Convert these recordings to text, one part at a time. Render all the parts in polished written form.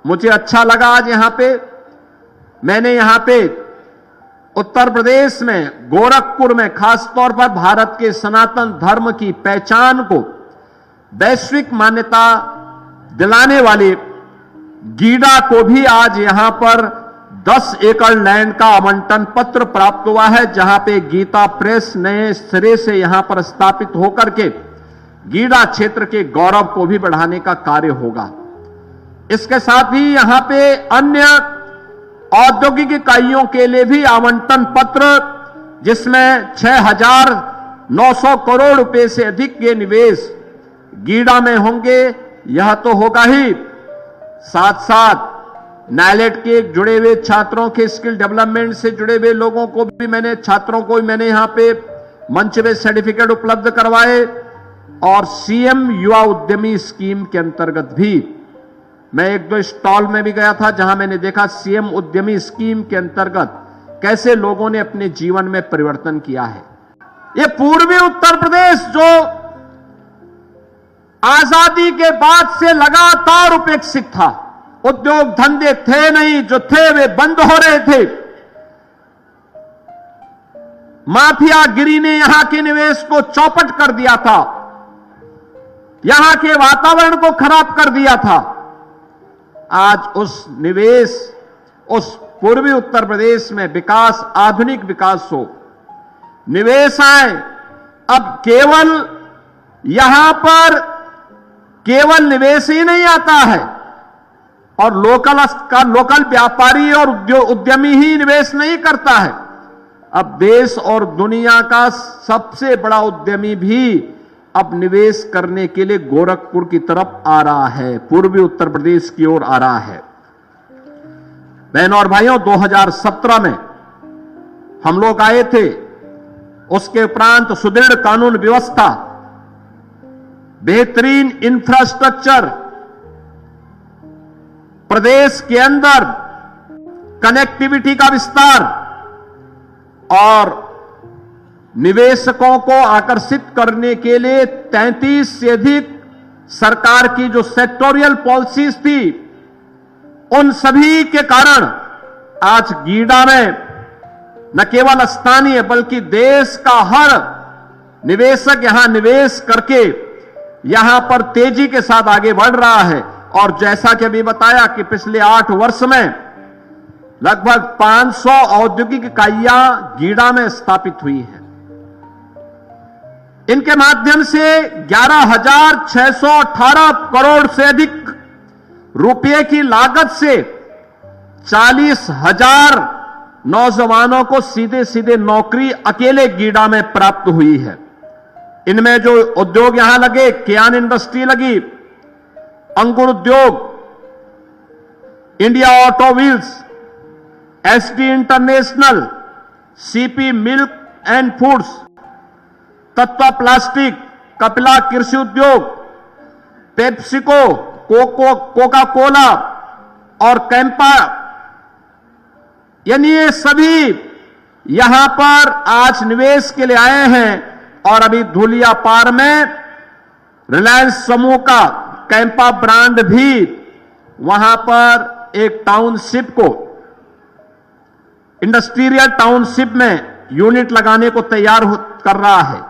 मुझे अच्छा लगा आज यहां पे मैंने यहां पे उत्तर प्रदेश में गोरखपुर में खासतौर पर भारत के सनातन धर्म की पहचान को वैश्विक मान्यता दिलाने वाले गीडा को भी आज यहां पर 10 एकड़ लैंड का आवंटन पत्र प्राप्त हुआ है, जहां पे गीता प्रेस नए सिरे से यहां पर स्थापित होकर के गीडा क्षेत्र के गौरव को भी बढ़ाने का कार्य होगा। इसके साथ ही यहां पे अन्य औद्योगिक इकाइयों के लिए भी आवंटन पत्र, जिसमें 6,900 करोड़ रुपए से अधिक के निवेश गीडा में होंगे, यह तो होगा ही। साथ साथ नाइलेट के जुड़े हुए छात्रों के स्किल डेवलपमेंट से जुड़े हुए लोगों को भी छात्रों को मैंने यहां पे मंच में सर्टिफिकेट उपलब्ध करवाए, और सीएम युवा उद्यमी स्कीम के अंतर्गत भी मैं 1-2 स्टॉल में भी गया था, जहां मैंने देखा सीएम उद्यमी स्कीम के अंतर्गत कैसे लोगों ने अपने जीवन में परिवर्तन किया है। ये पूर्वी उत्तर प्रदेश जो आजादी के बाद से लगातार उपेक्षित था, उद्योग धंधे थे नहीं, जो थे वे बंद हो रहे थे, माफियागिरी ने यहां के निवेश को चौपट कर दिया था, यहां के वातावरण को खराब कर दिया था। आज उस निवेश, उस पूर्वी उत्तर प्रदेश में विकास, आधुनिक विकास हो, निवेश आए। अब केवल यहां पर केवल निवेश ही नहीं आता है, और लोकल व्यापारी और उद्यमी ही निवेश नहीं करता है। अब देश और दुनिया का सबसे बड़ा उद्यमी भी अब निवेश करने के लिए गोरखपुर की तरफ आ रहा है, पूर्वी उत्तर प्रदेश की ओर आ रहा है। बहनों और भाइयों, 2017 में हम लोग आए थे, उसके उपरांत सुदृढ़ कानून व्यवस्था, बेहतरीन इंफ्रास्ट्रक्चर, प्रदेश के अंदर कनेक्टिविटी का विस्तार और निवेशकों को आकर्षित करने के लिए 33 से अधिक सरकार की जो सेक्टोरियल पॉलिसीज थी, उन सभी के कारण आज गीडा में न केवल स्थानीय बल्कि देश का हर निवेशक यहां निवेश करके यहां पर तेजी के साथ आगे बढ़ रहा है। और जैसा कि अभी बताया कि पिछले 8 वर्ष में लगभग 500 औद्योगिक इकाइयां गीडा में स्थापित हुई हैं। इनके माध्यम से 11,618 करोड़ से अधिक रुपए की लागत से 40,000 नौजवानों को सीधे सीधे नौकरी अकेले गीडा में प्राप्त हुई है। इनमें जो उद्योग यहां लगे, कियान इंडस्ट्री लगी, अंकुर उद्योग, India auto wheels, SD international, CP milk and foods, तत्व प्लास्टिक, कपिला कृषि उद्योग, पेप्सिको, कोका कोला और कैंपा, यानी ये सभी यहां पर आज निवेश के लिए आए हैं। और अभी धुलियापार में रिलायंस समूह का कैंपा ब्रांड भी वहां पर एक टाउनशिप को, इंडस्ट्रियल टाउनशिप में यूनिट लगाने को तैयार कर रहा है।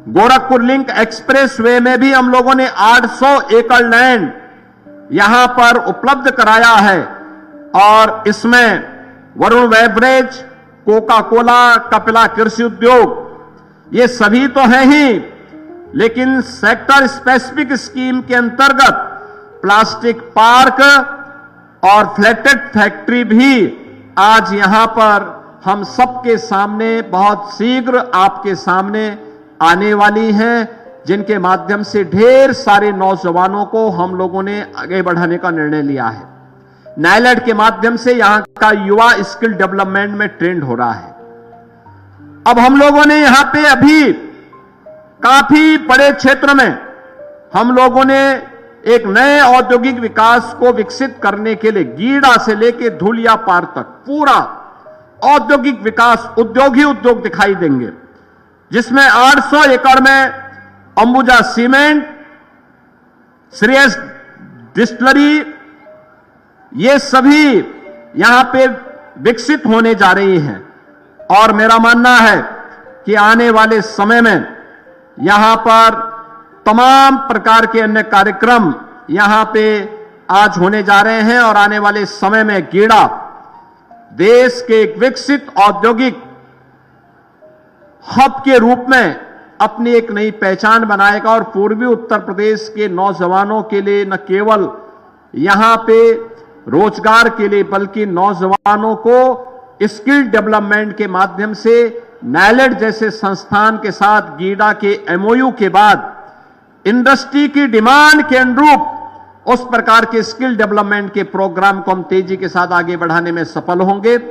गोरखपुर लिंक एक्सप्रेस वे में भी हम लोगों ने 800 एकड़ लैंड यहां पर उपलब्ध कराया है, और इसमें Varun beverage, Coca Cola, Kapila कृषि उद्योग, ये सभी तो हैं ही, लेकिन सेक्टर स्पेसिफिक स्कीम के अंतर्गत प्लास्टिक पार्क और फ्लैटेड फैक्ट्री भी आज यहां पर हम सबके सामने बहुत शीघ्र आपके सामने आने वाली हैं, जिनके माध्यम से ढेर सारे नौजवानों को हम लोगों ने आगे बढ़ाने का निर्णय लिया है। नाइलेट के माध्यम से यहां का युवा स्किल डेवलपमेंट में ट्रेंड हो रहा है। अब हम लोगों ने यहां पे अभी काफी बड़े क्षेत्र में हम लोगों ने एक नए औद्योगिक विकास को विकसित करने के लिए गीडा से लेकर धुलियापार तक पूरा औद्योगिक विकास, उद्योग ही उद्योग दिखाई देंगे, जिसमें 800 एकड़ में अंबुजा सीमेंट, श्रेयस डिस्टिलरी, ये सभी यहां पे विकसित होने जा रही हैं और मेरा मानना है कि आने वाले समय में यहां पर तमाम प्रकार के अन्य कार्यक्रम यहां पे आज होने जा रहे हैं और आने वाले समय में गीडा देश के एक विकसित औद्योगिक हब के रूप में अपनी एक नई पहचान बनाएगा और पूर्वी उत्तर प्रदेश के नौजवानों के लिए न केवल यहां पे रोजगार के लिए बल्कि नौजवानों को स्किल डेवलपमेंट के माध्यम से नाइलेड जैसे संस्थान के साथ गीडा के एमओयू के बाद इंडस्ट्री की डिमांड के अनुरूप उस प्रकार के स्किल डेवलपमेंट के प्रोग्राम को हम तेजी के साथ आगे बढ़ाने में सफल होंगे।